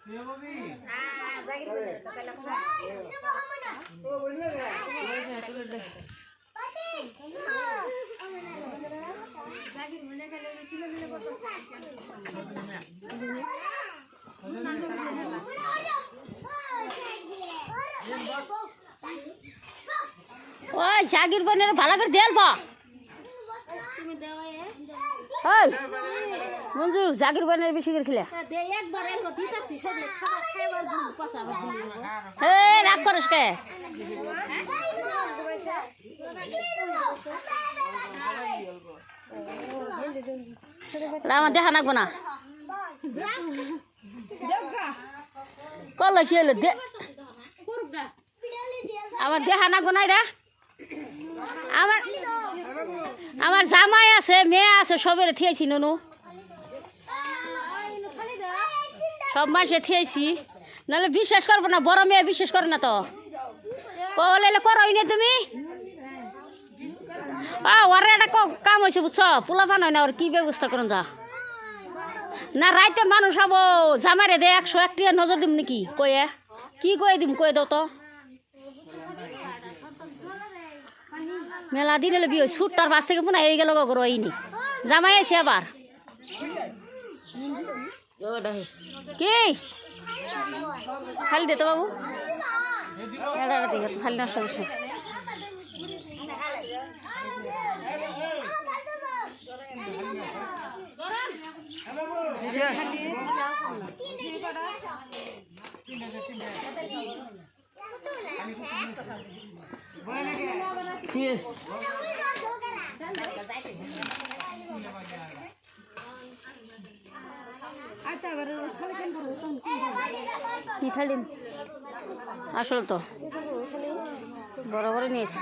ওই জাগির বোনের ভালো করে দেল বা ওই মঞ্জু জাগির বোনের বেশি করে খেলে রাগ করিস কে আমার দেখা নাকবো না কল কি হলো আমার দেখা নাকবো না এটা আমার আমার জামাই আছে মেয়ে আছে সবের থিয়েছি ননু সব মাসে থিয়েছি নাহলে বিশ্বাস করবো না বড় মেয়ে বিশ্বাস করে না তো কলে করোই না তুমি ওরা একটা কাম হয়েছে বুঝছো পোলাপান হয় না ওর কি ব্যবস্থা করুন যা না রাইতে মানুষ হবো জামাইরে দে 101 টিয়া নজর দিম নাকি কয়ে কি কয়ে দিম কয়ে দাও তো মেলা দিন এলে বিয়ে সুটটার পাশ থেকে পুনা হয়ে গেল গো হয়নি জামাই আছে আবার কি খালি দে তো বাবু খালি না সমস্যা খালি আসল তো বড় বড় নিয়েছে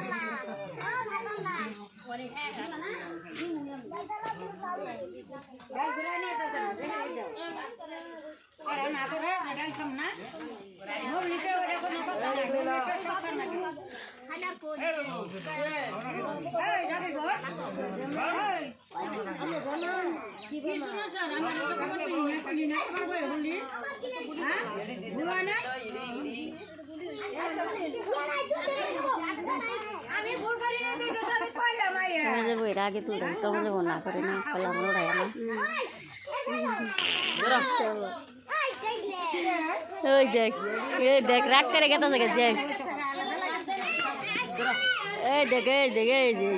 বইয়ের আগে তুলে তোমাদের না করে না কলাম ওড়াই না ওই দেখ এই দেখ রাগ করে গেতা দেখ দেখ এই দেখ এই দেখ এই যে